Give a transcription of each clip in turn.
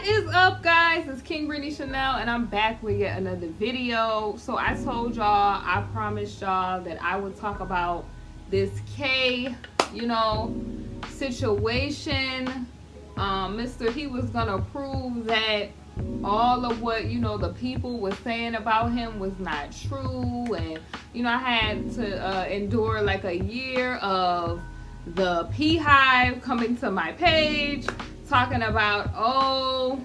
is up, guys? It's KingBritneyChanel, and I'm back with yet another video. So I told y'all, I promised y'all that I would talk about this K, situation. Mr. He was gonna prove that all of what the people was saying about him was not true, and I had to endure like a year of the Beehive coming to my page talking about, oh,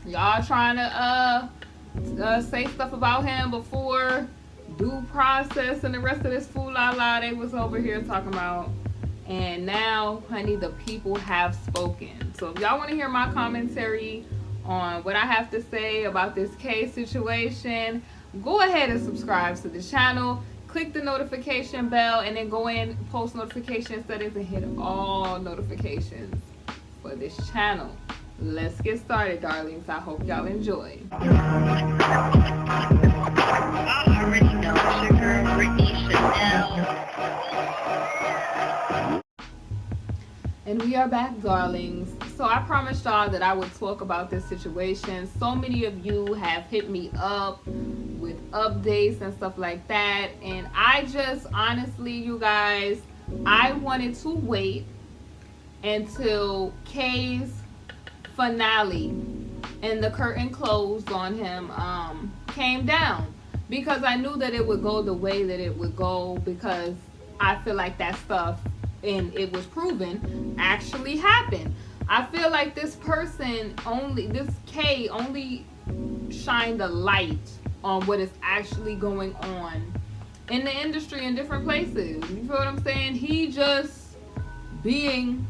y'all trying to say stuff about him before due process and the rest of this fool-la-la they was over here talking about. And now, honey, the people have spoken. So if y'all want to hear my commentary on what I have to say about this case situation, go ahead and subscribe to the channel. Click the notification bell and then go in post notification settings and hit all notifications for this channel. Let's get started, darlings. I hope y'all enjoy. I already know it's your girl, Britney Chanel. And we are back, darlings. So I promised y'all that I would talk about this situation. So many of you have hit me up with updates and stuff like that. And I just, honestly, you guys, I wanted to wait until K's finale and the curtain closed on him came down, because I knew that it would go the way that it would go, because I feel like that stuff, and it was proven, actually happened. I feel like this person this K only shined a light on what is actually going on in the industry in different places. You feel what I'm saying? He just being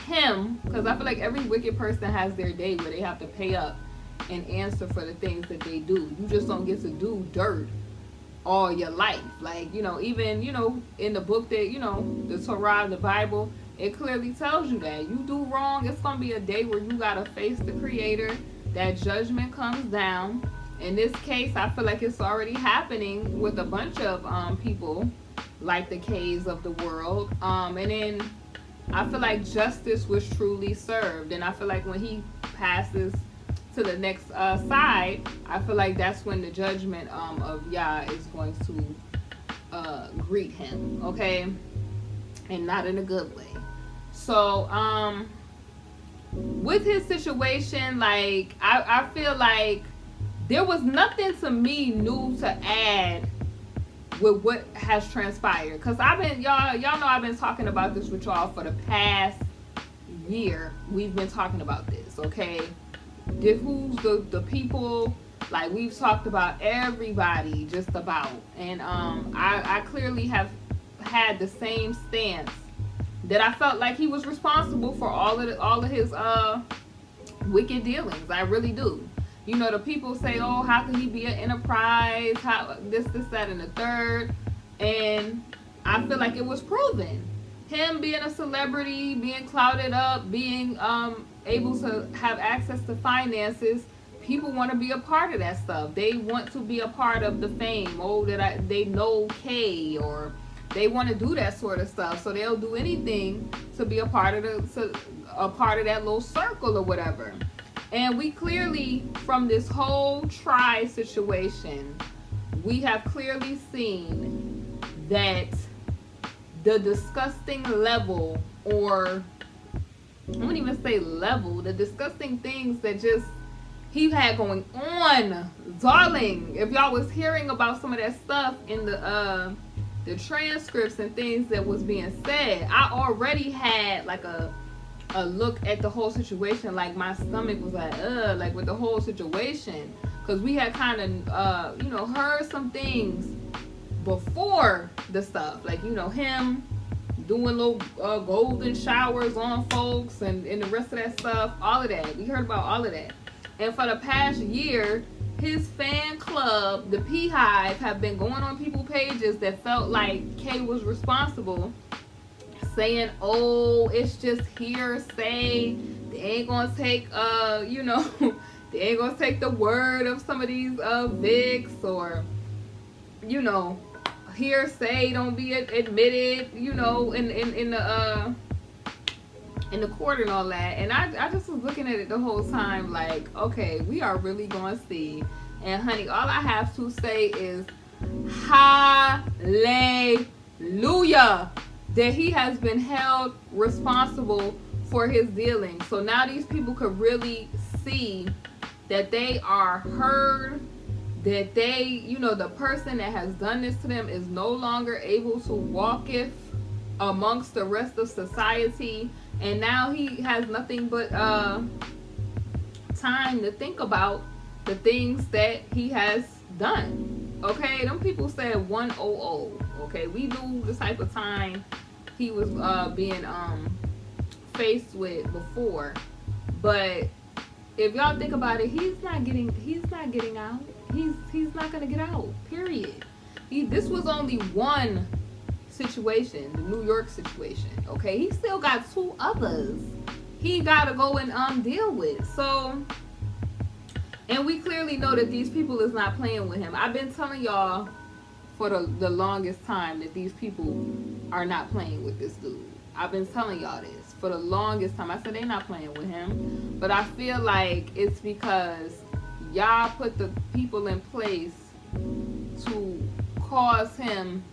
him, because I feel like every wicked person has their day where they have to pay up and answer for the things that they do. You just don't get to do dirt all your life. Like, even, in the book that, the Torah, the Bible, it clearly tells you that you do wrong, it's going to be a day where you got to face the Creator. That judgment comes down. In this case, I feel like it's already happening with a bunch of people like the K's of the world. And then I feel like justice was truly served. And I feel like when he passes to the next side, I feel like that's when the judgment of Yah is going to greet him, okay? And not in a good way. So with his situation, like, I feel like there was nothing to me new to add with what has transpired, because y'all know I've been talking about this with y'all for the past year. We've been talking about this, okay? Who's the people, like, we've talked about everybody just about, and I clearly have had the same stance, that I felt like he was responsible for all of his wicked dealings. I really do. The people say, oh, how could he be an enterprise, how this, that, and the third, and I feel like it was proven. Him being a celebrity, being clouded up, being able to have access to finances, people want to be a part of that stuff. They want to be a part of the fame. Oh, they know K, or they want to do that sort of stuff. So they'll do anything to be a part of that little circle or whatever. And we clearly, from this whole try situation, we have clearly seen that the disgusting level, or I wouldn't even say level, the disgusting things that just he had going on, darling. If y'all was hearing about some of that stuff in the transcripts and things that was being said, I already had like a look at the whole situation. Like, my stomach was like with the whole situation, because we had kind of heard some things before the stuff, like him doing little golden showers on folks and the rest of that stuff. All of that, we heard about all of that. And for the past year, his fan club, the Beehive, have been going on people's pages that felt like K was responsible, saying, oh, it's just hearsay, they ain't gonna take they ain't gonna take the word of some of these Vicks, or hearsay don't be admitted, in the in the court and all that. And I just was looking at it the whole time like, okay, we are really going to see. And honey, all I have to say is hallelujah that he has been held responsible for his dealings. So now these people could really see that they are heard, that they, you know, the person that has done this to them is no longer able to walketh amongst the rest of society. And now he has nothing but time to think about the things that he has done. Okay, them people said 100. Okay, we knew the type of time he was being faced with before. But if y'all think about it, he's not getting out. He's not gonna get out. Period. This was only one situation, the New York situation. Okay, he still got 2 others he gotta go and deal with. So, and we clearly know that these people is not playing with him. I've been telling y'all for the longest time that these people are not playing with this dude. I've been telling y'all this for the longest time. I said they're not playing with him, but I feel like it's because y'all put the people in place to cause him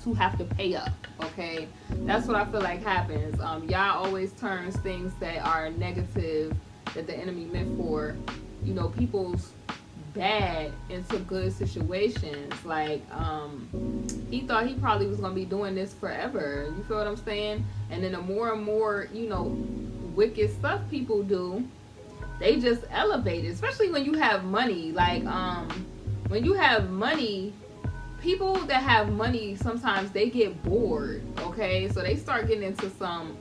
to have to pay up. Okay, that's what I feel like happens. Y'all always turns things that are negative, that the enemy meant for, you know, people's bad into good situations. Like he thought he probably was gonna be doing this forever. You feel what I'm saying? And then the more and more, you know, wicked stuff people do, they just elevate it. Especially when you have money. Like when you have money, people that have money, sometimes they get bored. Okay, so they start getting into some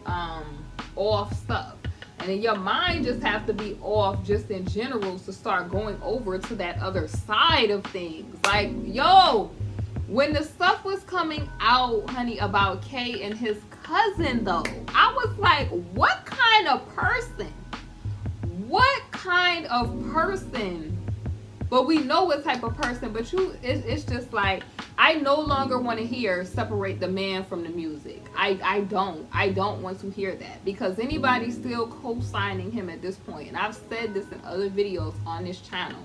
off stuff. And then your mind just has to be off just in general to start going over to that other side of things. Like, yo, when the stuff was coming out, honey, about Kay and his cousin, though, I was like, what kind of person? What kind of person? But we know what type of person, but it's just like, I no longer want to hear separate the man from the music. I don't want to hear that, because anybody's still co-signing him at this point. And I've said this in other videos on this channel.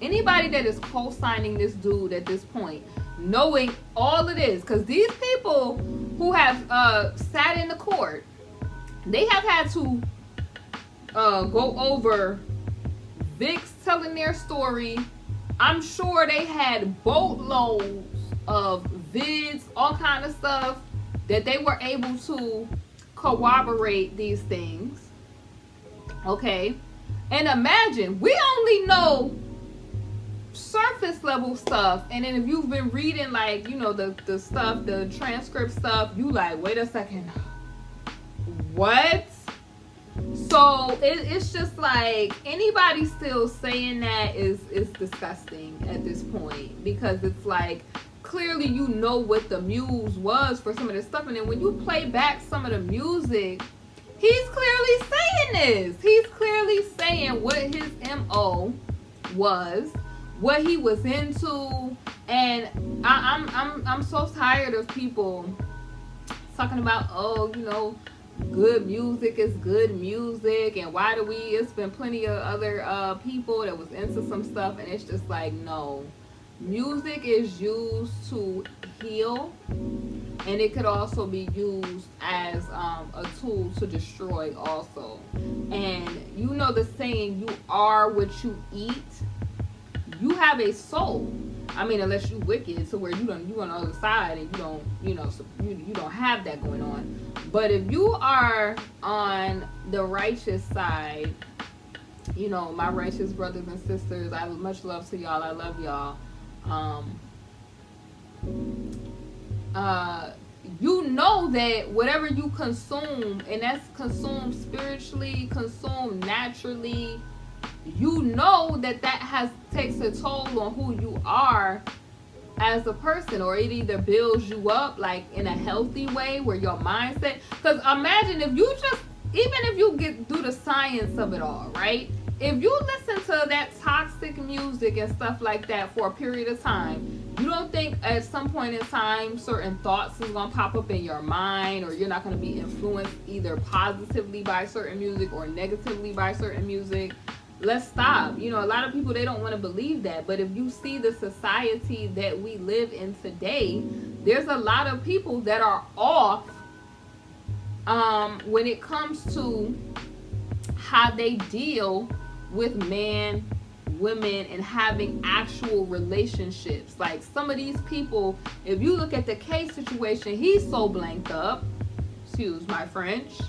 Anybody that is co-signing this dude at this point, knowing all of this, because these people who have sat in the court, they have had to go over Vicks telling their story. I'm sure they had boatloads of vids, all kind of stuff, that they were able to corroborate these things. Okay, and imagine, we only know surface level stuff, and then if you've been reading, like, you know, the stuff, the transcript stuff, you like, wait a second, what? So it's just like, anybody still saying that is disgusting at this point, because it's like, clearly you know what the muse was for some of this stuff. And then when you play back some of the music, he's clearly saying this. He's clearly saying what his MO was, what he was into. And I'm so tired of people talking about, oh, you know, good music is good music, and why do we, it's been plenty of other people that was into some stuff, and it's just like, no, music is used to heal, and it could also be used as a tool to destroy also. And you know the saying, you are what you eat. You have a soul. I mean, unless you wicked, so where you on the other side and you don't, you know, so you don't have that going on. But if you are on the righteous side, you know, my righteous brothers and sisters, I have much love to y'all. I love y'all. You know that whatever you consume, and that's consumed spiritually, consumed naturally, you know that takes a toll on who you are as a person, or it either builds you up like in a healthy way where your mindset, because imagine if you just, even if you do the science of it all, right? if you listen to that toxic music and stuff like that for a period of time, you don't think at some point in time certain thoughts is going to pop up in your mind, or you're not going to be influenced either positively by certain music or negatively by certain music? Let's stop. You know, a lot of people, they don't want to believe that. But if you see the society that we live in today, there's a lot of people that are off when it comes to how they deal with men, women, and having actual relationships. Like some of these people, if you look at the K situation, he's so blanked up. Excuse my French.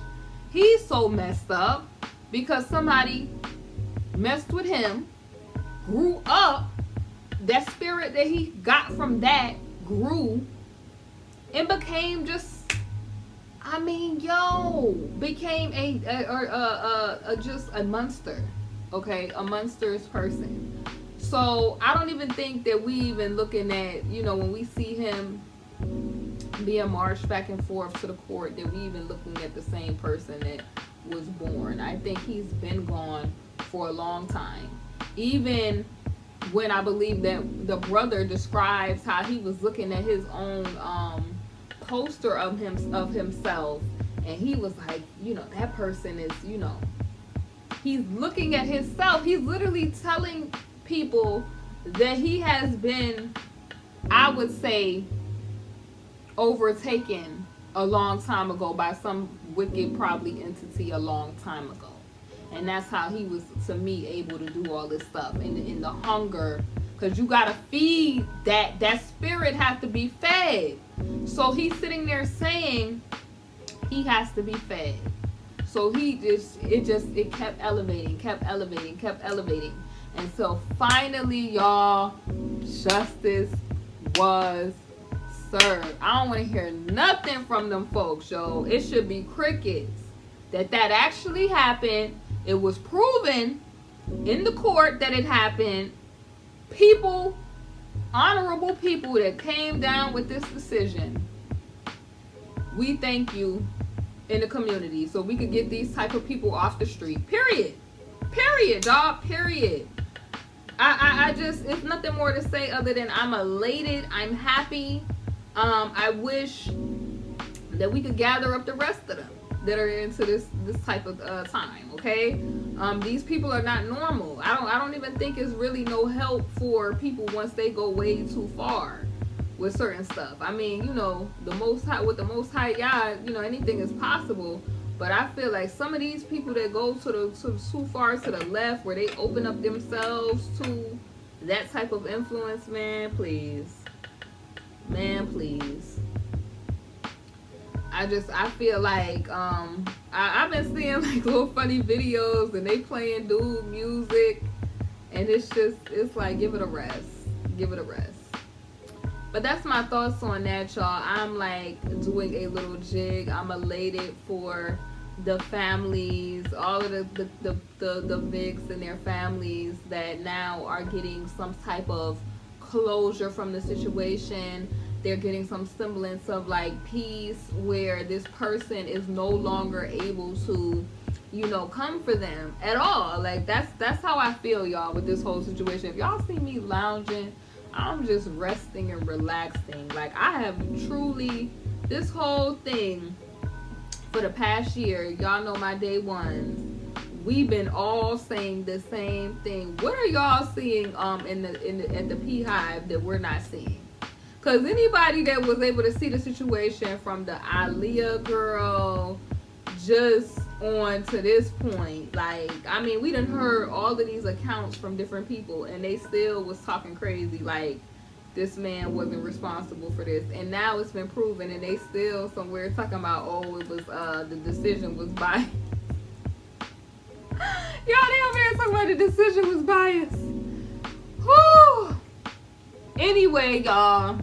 He's so messed up because somebody messed with him, grew up, that spirit that he got from that grew and became just, I mean, became just a monster. Okay, a monstrous person. So I don't even think that we even looking at, you know, when we see him being marched back and forth to the court, that we even looking at the same person that was born. I think he's been gone for a long time. Even when I believe that the brother describes how he was looking at his own poster of himself, and he was like, you know, that person is, you know, he's looking at himself. He's literally telling people that he has been, I would say, overtaken a long time ago by some wicked, probably entity a long time ago. And that's how he was, to me, able to do all this stuff. And in the hunger, because you got to feed that spirit has to be fed. So he's sitting there saying he has to be fed. So it kept elevating. And so finally, y'all, justice was served. I don't want to hear nothing from them folks, yo. It should be crickets. That actually happened. It was proven in the court that it happened. People, honorable people that came down with this decision, we thank you in the community, so we could get these type of people off the street. Period, dog. Period. I just, it's nothing more to say other than I'm elated. I'm happy. I wish that we could gather up the rest of them that are into this type of time. Okay, these people are not normal. I don't even think it's really no help for people once they go way too far with certain stuff. I mean, you know, the Most High, with the Most High God, you know, anything is possible. But I feel like some of these people that go to too far to the left, where they open up themselves to that type of influence, man, please. I feel like I've been seeing like little funny videos and they playing dude music, and it's like, give it a rest. But that's my thoughts on that, y'all. I'm like doing a little jig. I'm elated for the families, all of the Vics and their families that now are getting some type of closure from the situation. They're getting some semblance of like peace, where this person is no longer able to, you know, come for them at all. Like that's how I feel, y'all, with this whole situation. If y'all see me lounging, I'm just resting and relaxing. Like I have truly, this whole thing for the past year, y'all know my day ones, we've been all saying the same thing. What are y'all seeing at the Beehive that we're not seeing? Because anybody that was able to see the situation from the Aaliyah girl just on to this point, like, I mean, we done heard all of these accounts from different people, and they still was talking crazy like this man wasn't responsible for this. And now it's been proven, and they still somewhere talking about, oh, it was the decision was biased. Y'all, they over there talking about the decision was biased. Whew. Anyway, y'all,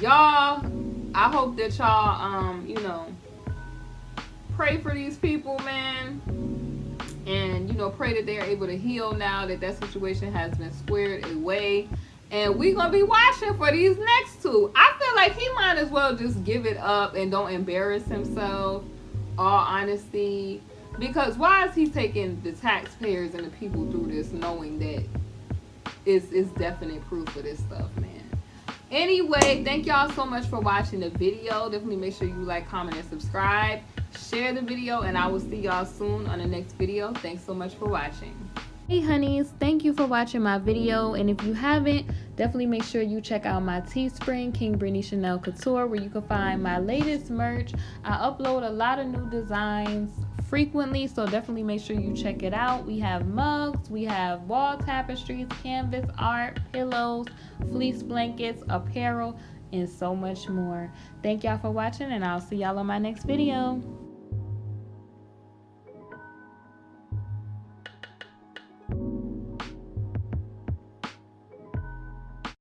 I hope that y'all, you know, pray for these people, man, and, you know, pray that they're able to heal now that situation has been squared away. And we gonna be watching for these next two. I feel like he might as well just give it up and don't embarrass himself. All honesty, Because why is he taking the taxpayers and the people through this, knowing that it's definite proof of this stuff, man? Anyway, thank y'all so much for watching the video. Definitely make sure you like, comment, and subscribe. Share the video, and I will see y'all soon on the next video. Thanks so much for watching. Hey honeys, thank you for watching my video, and if you haven't, definitely make sure you check out my Teespring, KingBritneyChanel Couture, where you can find my latest merch. I upload a lot of new designs frequently, so definitely make sure you check it out. We have mugs, we have wall tapestries, canvas art, pillows, fleece blankets, apparel, and so much more. Thank y'all for watching, and I'll see y'all on my next video.